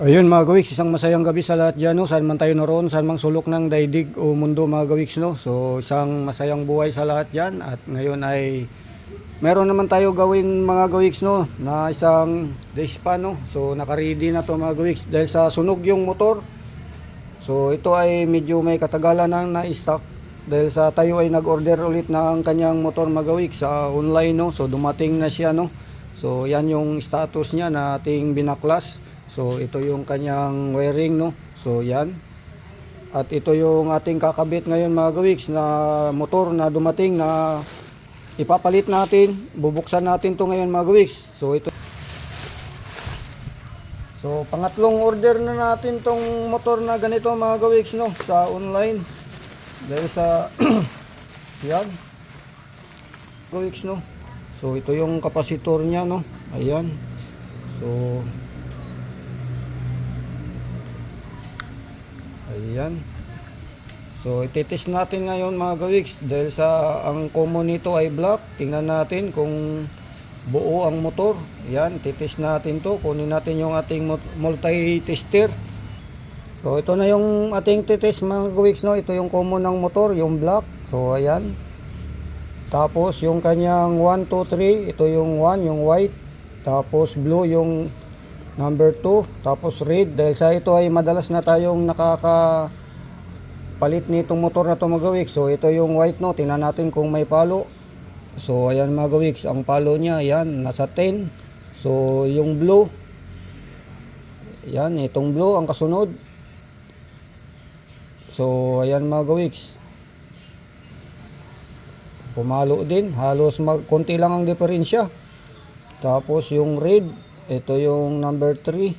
Ayun mga gawiks, isang masayang gabi sa lahat dyan, no? Saan man tayo naroon, saan mang sulok ng daigdig o mundo mga gawiks, no? So isang masayang buhay sa lahat dyan. At ngayon ay meron naman tayo gawin mga gawiks, no? Na isang despa, no? So nakaready na to mga gawiks dahil sa sunog yung motor. So ito ay medyo may katagalan nang na-stock dahil sa tayo ay nag-order ulit ng kanyang motor mga gawiks sa online, no? So dumating na siya, no? So yan yung status niya na ating binaklas. So ito yung kanyang wiring, no. So yan. At ito yung ating kakabit ngayon mga gawiks na motor na dumating na ipapalit natin. Bubuksan natin to ngayon mga gawiks. So ito. So pangatlong order na natin tong motor na ganito mga gawiks, no, sa online. Dahil sa yan. Gawiks, no. So ito yung kapasitor niya, no. Ayan. So ayan. So itetest natin ngayon mga gawiks dahil sa ang common nito ay black. Tingnan natin kung buo ang motor. Ayan, itetest natin to. Kunin natin yung ating multi-tester. So ito na yung ating test mga gawiks, no. Ito yung common ng motor, yung black. So ayan. Tapos yung kanyang 1, 2, 3, ito yung 1, yung white. Tapos blue yung number 2, tapos red. Dahil sa ito ay madalas na tayong nakakapalit nitong motor na to mga gawiks. So ito yung white, no. Tingnan natin kung may palo. So ayan mga gawiks, ang palo niya ayan nasa 10. So yung blue, ayan, itong blue ang kasunod. So ayan mga gawiks, pumalo din, halos konti lang ang diferensya. Tapos yung red, ito yung number 3.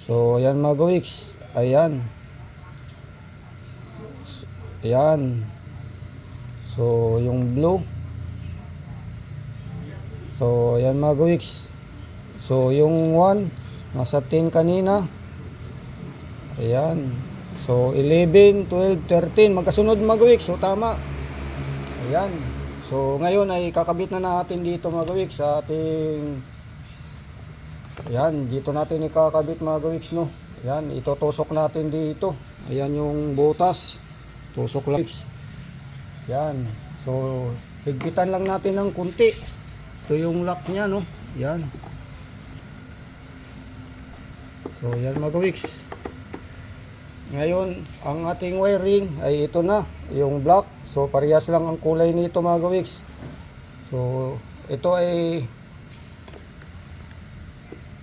So ayan mga gawiks, ayan. Ayan. So yung blue. So ayan mga gawiks. So yung 1 nasa 10 kanina. Ayan. So 11, 12, 13 magkasunod mga gawiks. So tama. Ayan. So ngayon ay kakabit na natin dito mga gawiks sa ating, ayan, dito natin ikakabit mga gawiks, no. Ayan, itutusok natin dito. Ayan yung butas. Tusok lang. Ayan. So higpitan lang natin ng kunti. Ito yung lock niya, no. Ayan. So ayan mga gawiks. Ngayon, ang ating wiring ay ito na, yung black. So parehas lang ang kulay nito mga gawiks. So ito ay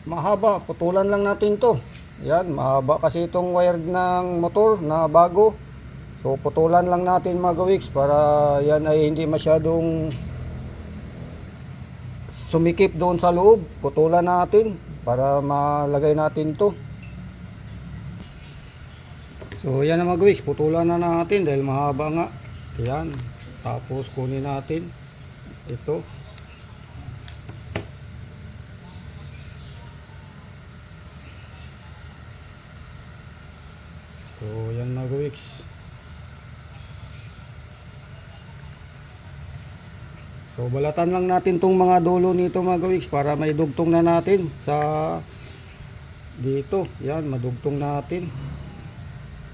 mahaba, putulan lang natin to. Yan, mahaba kasi itong wire ng motor na bago. So putulan lang natin mga gawiks para yan ay hindi masyadong sumikip doon sa loob. Putulan natin para malagay natin to. So yan na mga gawiks, putulan na natin dahil mahaba nga. Yan, tapos kunin natin ito. So yan mga gawiks. So balatan lang natin tong mga dulo nito mga gawiks para maidugtong na natin sa dito. Yan, madugtong natin.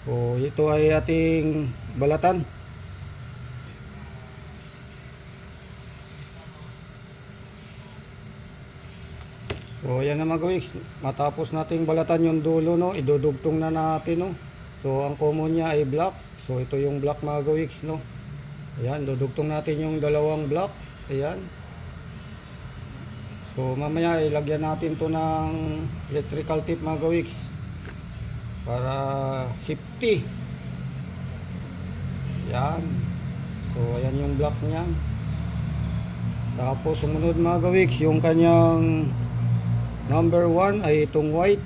So ito ay ating balatan. So yan na mga gawiks, matapos nating balatan yung dulo, no, idudugtong na natin, no. So ang common niya ay black. So ito yung black mga gawiks, no. Ayan, dudugtong natin yung dalawang black. Ayan. So mamaya ilagyan natin to ng electrical tape mga gawiks para safety. Ayan. So ayan yung black niya. Tapos sumunod mga gawiks, yung kanyang number 1 ay itong white.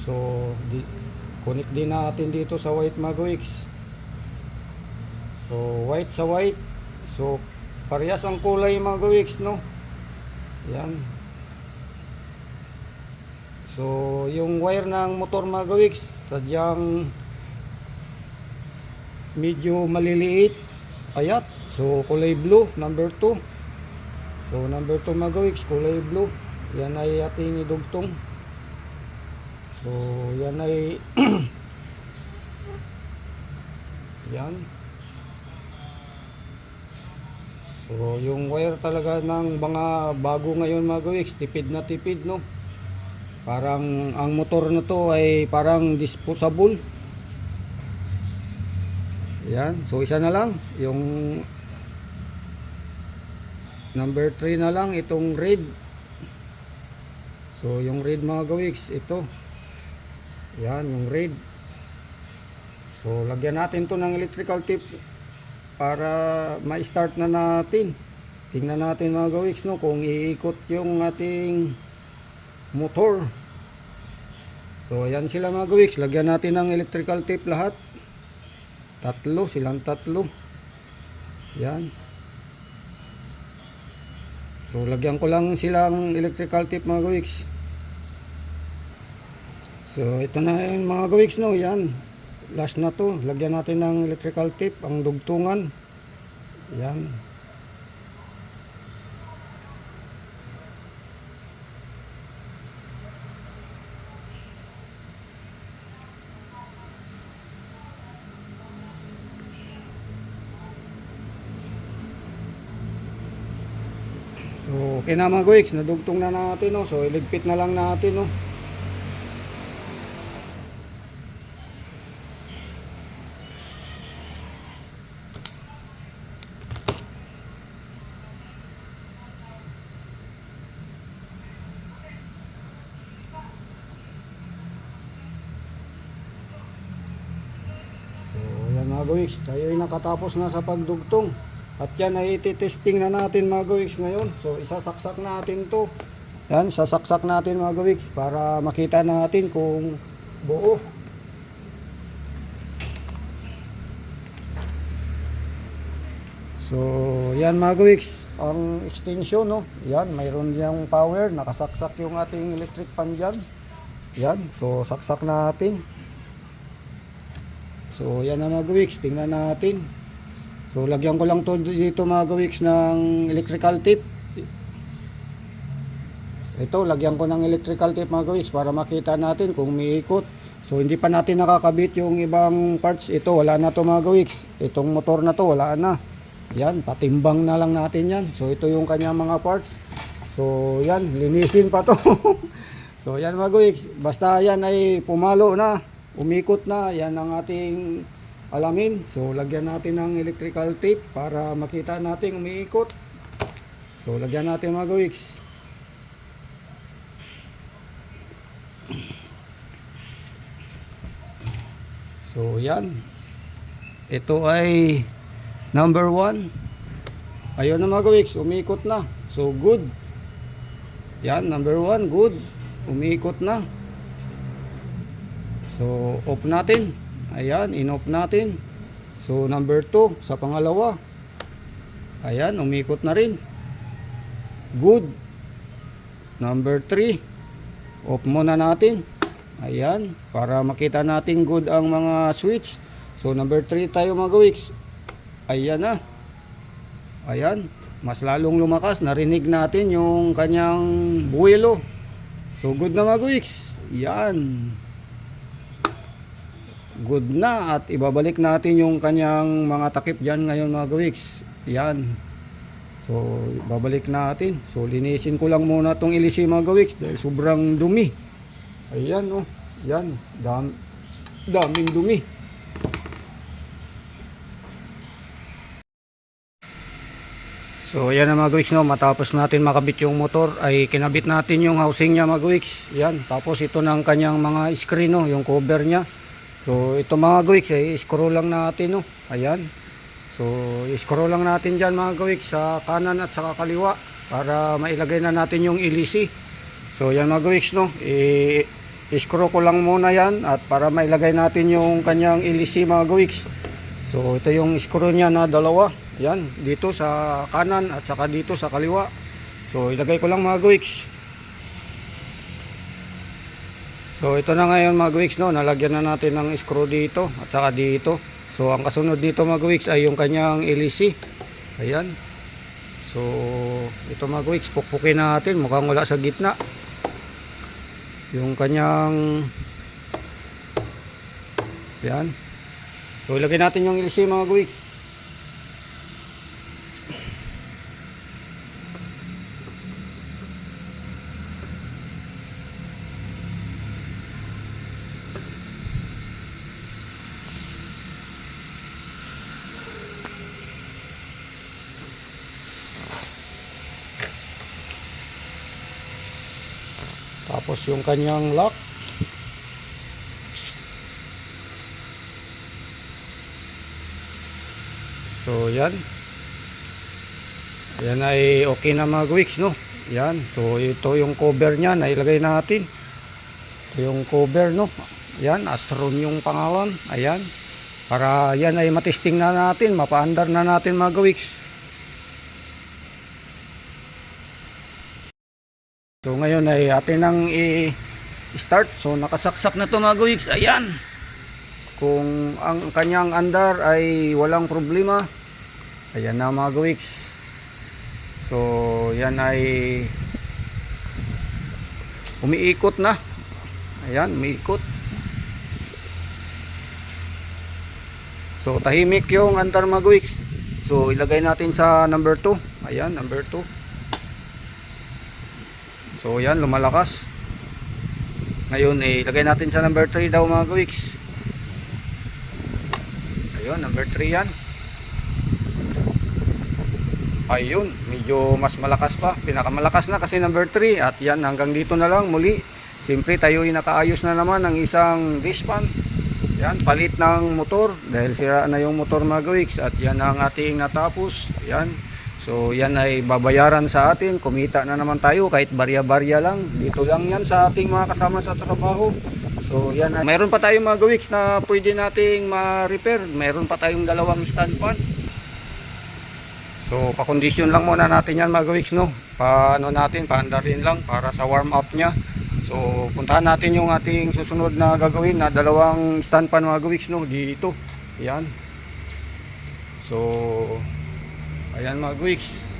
So connect din natin dito sa white mga gawiks. So white sa white. So parehas ang kulay mga gawiks, no. Yan. So yung wire ng motor mga gawiks sadyang medyo maliliit, payat. So kulay blue, number 2. So number 2 mga gawiks, kulay blue. Yan ay ating idugtong. So yan ay yan. So yung wire talaga ng mga bago ngayon mga gawiks, tipid na tipid, no. Parang ang motor na to ay parang disposable. Yan, so isa na lang yung number 3 na lang itong red. So yung red mga gawiks, ito. Yan yung red. So lagyan natin to ng electrical tip para ma-start na natin. Tingnan natin mga gawiks, no, kung iikot yung ating motor. So ayan sila mga gawiks, lagyan natin ng electrical tape lahat. Silang tatlo. Yan. So lagyan ko lang silang electrical tape mga gawiks. So ito na yung mga gawiks, no, yan. Last na to, lagyan natin ng electrical tape ang dugtungan. Yan. So okay na mga gawiks, nadugtong na natin, no. So iligpit na lang natin, no. So yan mga gawiks, tayo ay nakatapos na sa pagdugtong. At yan ay iti-testing na natin mga gawiks ngayon. So isasaksak natin to. Yan, sasaksak natin mga gawiks para makita natin kung buo. So yan mga gawiks, ang extension, no. Yan, mayroon diyang power, nakasaksak yung ating electric pan dyan. Yan, so saksak natin. So yan na mga gawiks, tingnan natin. So lagyan ko lang to dito mga gawiks ng electrical tape. Ito, lagyan ko ng electrical tape mga gawiks para makita natin kung umiikot. So hindi pa natin nakakabit yung ibang parts. Ito wala na to mga gawiks. Itong motor na to wala na. Yan, patimbang na lang natin yan. So ito yung kanyang mga parts. So yan, linisin pa to. So yan mga gawiks, basta yan ay pumalo na, umikot na, yan ang ating alamin. So lagyan natin ng electrical tape para makita natin umiikot. So lagyan natin mga gawiks. So yan, ito ay number 1. Ayun na mga gawiks, umikot na. So good. Yan, number 1, good. Umikot na. So off natin. Ayan, in-off natin. So number 2 sa pangalawa. Ayan, umikot na rin. Good. Number 3, off muna natin. Ayan, para makita natin good ang mga switch. So number 3 tayo mga gawiks. Ayan na. Ayan, mas lalong lumakas. Narinig natin yung kanyang buwelo. So good na mga gawiks. Yan. Good na, at ibabalik natin yung kanyang mga takip dyan ngayon mga gawiks. Yan. So babalik natin. So linisin ko lang muna tong ilisi mga gawiks dahil sobrang dumi. Ayan, oh. Yan, daming dumi. So ayan na mga gawiks, no, matapos natin makabit yung motor ay kinabit natin yung housing niya mga gawiks. Yan, tapos ito na ang kanyang mga screen, no, yung cover niya. So ito mga gawiks ay screw lang natin, no. Ayan. So screw lang natin dyan mga gawiks sa kanan at sa kaliwa para mailagay na natin yung LEC. So yan mga gawiks, no, i-screw ko lang muna yan at para mailagay natin yung kanyang LEC mga gawiks. So ito yung screw niya na dalawa. Yan, dito sa kanan at saka dito sa kaliwa. So ilagay ko lang mga gawiks. So ito na ngayon mga gawiks, no, nalagyan na natin ng screw dito at saka dito. So ang kasunod dito mga gawiks ay yung kanyang LEC. Ayan. So ito mga gawiks, pukpukin natin, mukhang wala sa gitna yung kanyang Yan. So ilagay natin yung LC mga gawiks. Tapos yung kanyang lock. So yan. Yan ay okay na mga gawiks, no. Yan. So ito yung cover niya na ilagay natin. Ito yung cover, no. Yan, Astron yung pangalan. Ayan. Para yan ay matesting na natin, mapaandar na natin mga gawiks. So ngayon ay atin nang i-start. So nakasaksak na to mga gawiks. Ayan. Kung ang kanyang andar ay walang problema, ayan na mga gawiks. So yan ay umiikot na. Ayan, umiikot. So tahimik yung andar mga gawiks. So ilagay natin sa number 2. Ayan, number 2. So yan, lumalakas. Ngayon ilagay natin sa number 3 daw mga gawiks. Ayun, number 3 yan. Ayun, medyo mas malakas pa. Pinakamalakas na kasi number 3. At yan, hanggang dito na lang muli. Siyempre tayo ay nakaayos na naman ng isang disc pan. Yan, palit ng motor dahil sira na yung motor mga gawiks. At yan ang ating natapos. Yan. So yan ay babayaran sa atin. Kumita na naman tayo kahit barya-barya lang. Dito lang yan sa ating mga kasama sa trabaho. So yan, mayroon pa tayong mga gawiks na pwede nating ma-repair. Mayroon pa tayong dalawang stand pan. So pa-condition lang muna natin yan mga gawiks, no. Paano natin, paandarin lang para sa warm up nya. So puntahan natin yung ating susunod na gagawin na dalawang stand pan mga gawiks, no, dito. Yan. So ayan mga gawiks.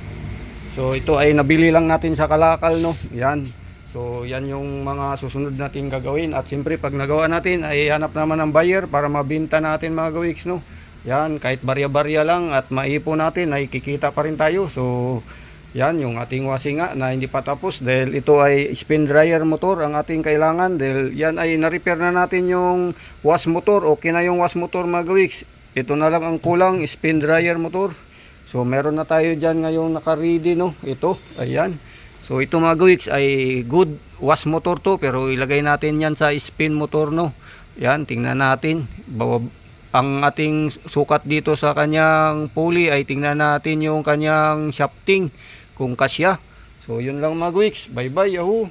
So ito ay nabili lang natin sa Kalakal, no. Yan. So yan yung mga susunod natin gagawin. At siyempre pag nagawa natin ay hanap naman ng buyer para mabinta natin mga gawiks, no. Yan, kahit barya-barya lang at maipon natin ay kikita pa rin tayo. So yan yung ating wasinga na hindi pa tapos dahil ito ay spin dryer motor ang ating kailangan. Dahil yan ay na-repair na natin yung wash motor. Okay na yung wash motor mga gawiks. Ito na lang ang kulang, spin dryer motor. So meron na tayo dyan ngayong naka-ready, no. Ito, ayan. So ito mga gawiks ay good wash motor to, pero ilagay natin yan sa spin motor, no. Yan, tingnan natin. Ang ating sukat dito sa kanyang pulley ay tingnan natin yung kanyang shafting kung kasya. So yun lang mga gawiks. Bye bye, yahoo.